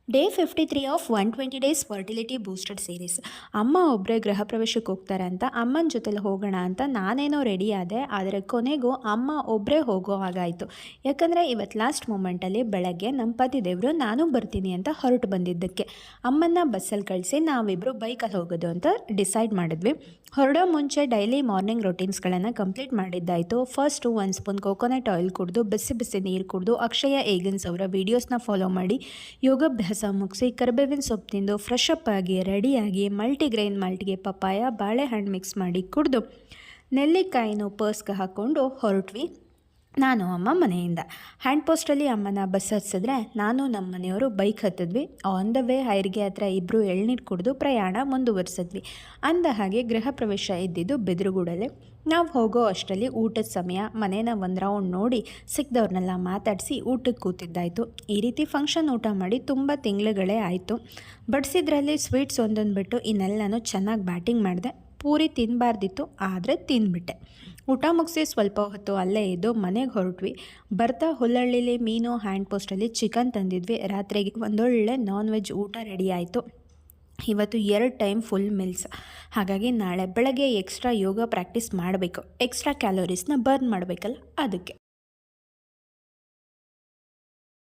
Day 53 of 120 days fertility booster series. ಅಮ್ಮ ಒಬ್ಬರೇ ಗೃಹ ಪ್ರವೇಶಕ್ಕೆ ಹೋಗ್ತಾರೆ ಅಂತ ಅಮ್ಮನ ಜೊತೆಲಿ ಹೋಗೋಣ ಅಂತ ನಾನೇನೋ ರೆಡಿ ಆದೆ. ಆದರೆ ಕೊನೆಗೂ ಅಮ್ಮ ಒಬ್ಬರೇ ಹೋಗೋ ಹಾಗಾಯಿತು. ಯಾಕಂದರೆ ಇವತ್ತು ಲಾಸ್ಟ್ ಮೂಮೆಂಟಲ್ಲಿ ಬೆಳಗ್ಗೆ ನಮ್ಮ ಪತಿ ದೇವರು ನಾನು ಬರ್ತೀನಿ ಅಂತ ಹೊರಟು ಬಂದಿದ್ದಕ್ಕೆ ಅಮ್ಮನ್ನ ಬಸ್ಸಲ್ಲಿ ಕಳಿಸಿ ನಾವಿಬ್ಬರು ಬೈಕಲ್ಲಿ ಹೋಗೋದು ಅಂತ ಡಿಸೈಡ್ ಮಾಡಿದ್ವಿ. ಹೊರಡೋ ಮುಂಚೆ ಡೈಲಿ ಮಾರ್ನಿಂಗ್ ರೊಟೀನ್ಸ್ಗಳನ್ನು ಕಂಪ್ಲೀಟ್ ಮಾಡಿದ್ದಾಯಿತು. ಫಸ್ಟು 1 ಸ್ಪೂನ್ ಕೋಕೋನಟ್ ಆಯಿಲ್ ಕುಡಿದು ಬಿಸಿ ಬಿಸಿ ನೀರು ಕುಡಿದು ಅಕ್ಷಯ ಏಗನ್ಸ್ ಅವರ ವೀಡಿಯೋಸ್ನ ಫಾಲೋ ಮಾಡಿ ಯೋಗಾಭ್ಯಾಸ ಮುಗಿಸಿ ಕರಿಬೇವಿನ ಸೊಪ್ಪು ತಿಂದು ಫ್ರೆಶ್ ಅಪ್ ಆಗಿ ರೆಡಿಯಾಗಿ ಮಲ್ಟಿಗ್ರೈನ್ ಮಾಲ್ಟ್ಗೆ ಪಪ್ಪಾಯ ಬಾಳೆಹಣ್ಣು ಮಿಕ್ಸ್ ಮಾಡಿ ಕುಡಿದು ನೆಲ್ಲಿಕಾಯಿನೂ ಪರ್ಸ್ಗೆ ಹಾಕ್ಕೊಂಡು ಹೊರಟ್ವಿ ನಾನು ಅಮ್ಮ ಮನೆಯಿಂದ. ಹ್ಯಾಂಡ್ ಪೋಸ್ಟಲ್ಲಿ ಅಮ್ಮನ ಬಸ್ ಹತ್ತಿಸಿದ್ರೆ ನಾನು ನಮ್ಮ ಮನೆಯವರು ಬೈಕ್ ಹತ್ತಿದ್ವಿ. ಆನ್ ದ ವೇ ಹೈರಿಗೆ ಹತ್ರ ಇಬ್ಬರು ಎಳ್ನೀರು ಕುಡಿದು ಪ್ರಯಾಣ ಮುಂದುವರಿಸಿದ್ವಿ. ಅಂದ ಹಾಗೆ ಗೃಹ ಪ್ರವೇಶ ಇದ್ದಿದ್ದು ಬೆದರುಗೂಡಲ್ಲೇ. ನಾವು ಹೋಗೋ ಅಷ್ಟರಲ್ಲಿ ಊಟದ ಸಮಯ. ಮನೇನ ಒಂದು ರೌಂಡ್ ನೋಡಿ ಸಿಕ್ಕಿದವ್ರನ್ನೆಲ್ಲ ಮಾತಾಡಿಸಿ ಊಟಕ್ಕೆ ಕೂತಿದ್ದಾಯಿತು. ಈ ರೀತಿ ಫಂಕ್ಷನ್ ಊಟ ಮಾಡಿ ತುಂಬ ತಿಂಗಳುಗಳೇ ಆಯಿತು. ಬಡಿಸಿದ್ರಲ್ಲಿ ಸ್ವೀಟ್ಸ್ ಒಂದೊಂದು ಬಿಟ್ಟು ಇನ್ನೆಲ್ಲನೂ ಚೆನ್ನಾಗಿ ಬ್ಯಾಟಿಂಗ್ ಮಾಡಿದೆ. ಪೂರಿ ತಿನ್ನಬಾರ್ದಿತ್ತು, ಆದರೆ ತಿಂದುಬಿಟ್ಟೆ. ಊಟ ಮುಗಿಸಿ ಸ್ವಲ್ಪ ಹೊತ್ತು ಅಲ್ಲೇ ಇದ್ದು ಮನೆಗೆ ಹೊರಟ್ವಿ. ಬರ್ತಾ ಹುಲ್ಲಳ್ಳಿಲಿ ಮೀನು, ಹ್ಯಾಂಡ್ ಪೋಸ್ಟಲ್ಲಿ ಚಿಕನ್ ತಂದಿದ್ವಿ. ರಾತ್ರಿಗೆ ಒಂದೊಳ್ಳೆ ನಾನ್ ವೆಜ್ ಊಟ ರೆಡಿ ಆಯಿತು. ಇವತ್ತು 2 ಟೈಮ್ ಫುಲ್ ಮೀಲ್ಸ್. ಹಾಗಾಗಿ ನಾಳೆ ಬೆಳಗ್ಗೆ ಎಕ್ಸ್ಟ್ರಾ ಯೋಗ ಪ್ರಾಕ್ಟೀಸ್ ಮಾಡಬೇಕು. ಎಕ್ಸ್ಟ್ರಾ ಕ್ಯಾಲೋರೀಸ್ನ ಬರ್ನ್ ಮಾಡಬೇಕಲ್ಲ, ಅದಕ್ಕೆ.